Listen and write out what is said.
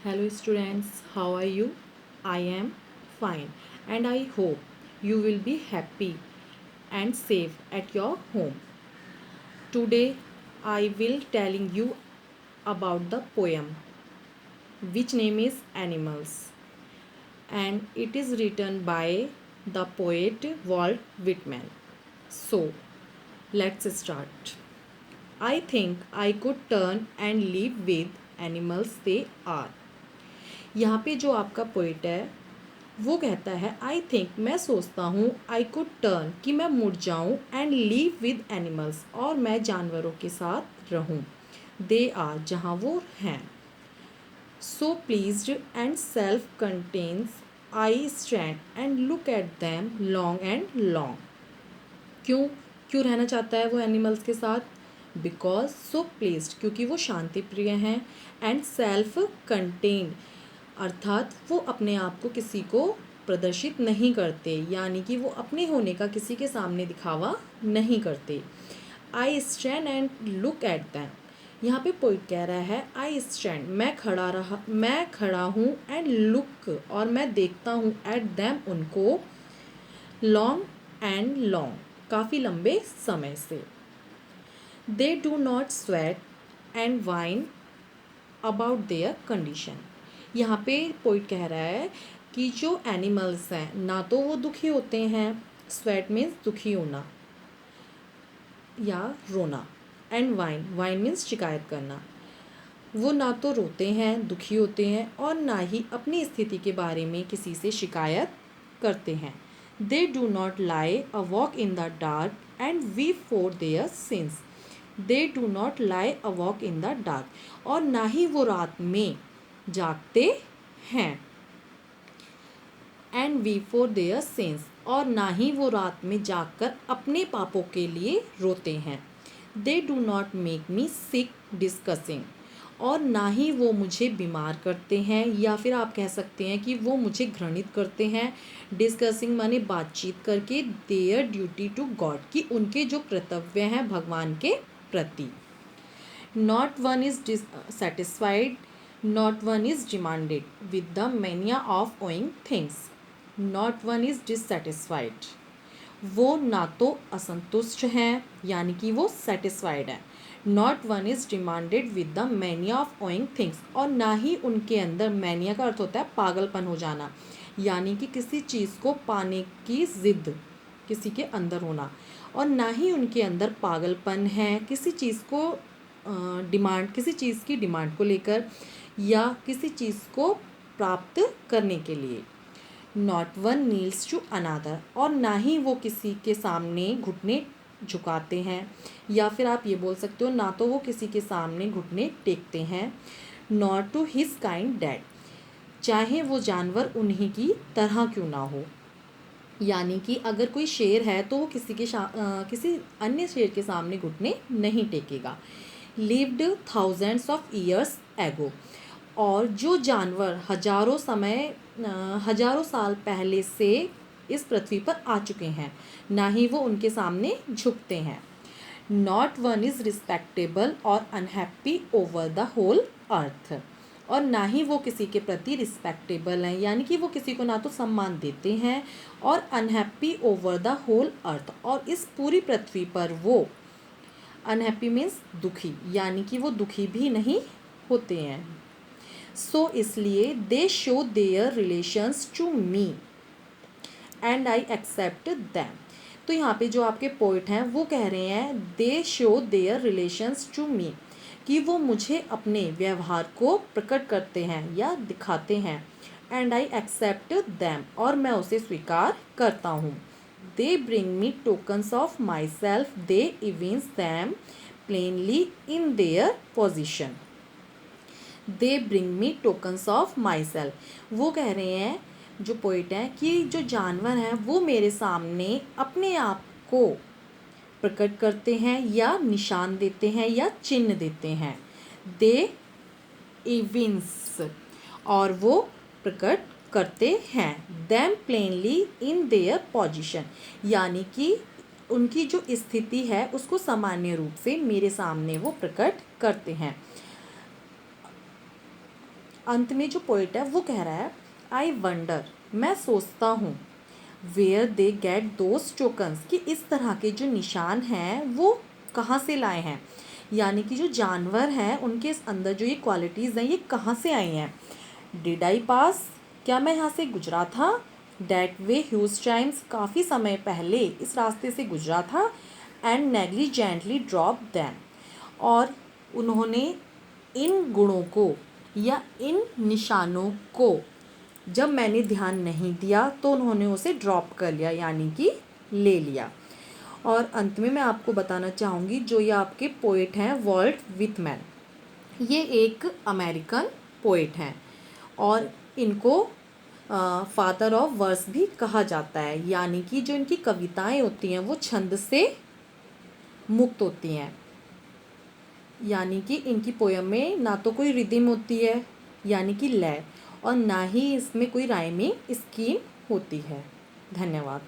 Hello students, how are you? I am fine and I hope you will be happy and safe at your home. Today I will telling you about the poem which name is Animals, and it is written by the poet Walt Whitman. So let's start. I think I could turn and live with animals they are. यहाँ पे जो आपका poet है वो कहता है I think, मैं सोचता हूँ, आई कुड टर्न, कि मैं मुड़ जाऊँ, एंड लीव विद एनिमल्स, और मैं जानवरों के साथ रहूँ, दे आर, जहाँ वो हैं, so pleased and self contained, I stand and look at them long and long. क्यों क्यों रहना चाहता है वो एनिमल्स के साथ? बिकॉज सो प्लीज्ड, क्योंकि वो शांति प्रिय हैं, एंड सेल्फ कंटेन्ड, अर्थात वो अपने आप को किसी को प्रदर्शित नहीं करते, यानी कि वो अपने होने का किसी के सामने दिखावा नहीं करते। आई stand and look at them, यहाँ पे पोइट कह रहा है आई स्टैंड, मैं खड़ा हूँ, एंड लुक, और मैं देखता हूँ, एट दैम, उनको, लॉन्ग एंड लॉन्ग, काफ़ी लंबे समय से। दे do not sweat and wine about their condition, यहाँ पे पोइट कह रहा है कि जो एनिमल्स हैं ना तो वो दुखी होते हैं, स्वेट मीन्स दुखी होना या रोना, एंड वाइन, वाइन मीन्स शिकायत करना, वो ना तो रोते हैं, दुखी होते हैं, और ना ही अपनी स्थिति के बारे में किसी से शिकायत करते हैं। They do not lie a walk in the dark and we for their sins, they do not lie a walk in the dark, और ना ही वो रात में जागते हैं, and we for their sins, और ना ही वो रात में जागकर अपने पापों के लिए रोते हैं। They do not make me sick discussing, और ना ही वो मुझे बीमार करते हैं, या फिर आप कह सकते हैं कि वो मुझे घृणित करते हैं। डिस्कसिंग माने बातचीत करके, देयर ड्यूटी टू गॉड, कि उनके जो कर्तव्य हैं भगवान के प्रति। Not one is satisfied, not one is demanded with the mania of owing things, not one is dissatisfied, वो ना तो असंतुष्ट हैं, यानी कि वो सेटिस्फाइड है। Not one is demanded with the mania of owing things, और ना ही उनके अंदर, मैनिया का अर्थ होता है पागलपन हो जाना, यानी कि किसी चीज़ को पाने की जिद किसी के अंदर होना, और ना ही उनके अंदर पागलपन है किसी चीज़ को किसी चीज़ की डिमांड को लेकर, या किसी चीज़ को प्राप्त करने के लिए। Not one kneels to another, और ना ही वो किसी के सामने घुटने झुकाते हैं, या फिर आप ये बोल सकते हो ना तो वो किसी के सामने घुटने टेकते हैं। Not to his kind dad, चाहे वो जानवर उन्हीं की तरह क्यों ना हो, यानी कि अगर कोई शेर है तो वो किसी अन्य शेर के सामने घुटने नहीं टेकेगा। Lived thousands of years ago, और जो जानवर हजारों साल पहले से इस पृथ्वी पर आ चुके हैं, ना ही वो उनके सामने झुकते हैं। नॉट वन इज़ रिस्पेक्टेबल और unhappy over the whole earth, और ना ही वो किसी के प्रति रिस्पेक्टेबल हैं, यानी कि वो किसी को ना तो सम्मान देते हैं, और unhappy over the whole earth, और इस पूरी पृथ्वी पर वो, अनहैप्पी मीन्स दुखी, यानी कि वो दुखी भी नहीं होते हैं। सो इसलिए they show their relations to me and I accept them, तो यहाँ पे जो आपके पोइट हैं वो कह रहे हैं they show their relations to me, कि वो मुझे अपने व्यवहार को प्रकट करते हैं या दिखाते हैं, एंड आई एक्सेप्ट दैम, और मैं उसे स्वीकार करता हूँ। They bring me tokens of myself, they evince them plainly in their position, they bring me tokens of myself, वो कह रहे हैं जो पोइट हैं कि जो जानवर हैं वो मेरे सामने अपने आप को प्रकट करते हैं, या निशान देते हैं, या चिन्ह देते हैं। दे इविंस, और वो प्रकट करते हैं, them plainly in their position, यानी कि उनकी जो स्थिति है उसको सामान्य रूप से मेरे सामने वो प्रकट करते हैं। अंत में जो पोइट है वो कह रहा है, आई वंडर, मैं सोचता हूँ, where they get those tokens, कि इस तरह के जो निशान हैं वो कहाँ से लाए हैं, यानी कि जो जानवर हैं उनके अंदर जो ये क्वालिटीज़ हैं ये कहाँ से आई हैं। डिड आई पास, क्या मैं यहाँ से गुजरा था। डैट वे ह्यूज टाइम्स, काफ़ी समय पहले इस रास्ते से गुजरा था। एंड नेग्लिजेंटली ड्रॉप दैम, और उन्होंने इन गुणों को या इन निशानों को जब मैंने ध्यान नहीं दिया तो उन्होंने उसे ड्रॉप कर लिया, यानी कि ले लिया। और अंत में मैं आपको बताना चाहूँगी, जो ये आपके पोइट हैं वाल्ट विथमैन, ये एक अमेरिकन पोइट हैं और इनको फादर ऑफ वर्स भी कहा जाता है, यानी कि जो इनकी कविताएं होती हैं वो छंद से मुक्त होती हैं, यानी कि इनकी पोयम में ना तो कोई रिदिम होती है यानी कि लय, और ना ही इसमें कोई राइमिंग स्कीम होती है। धन्यवाद।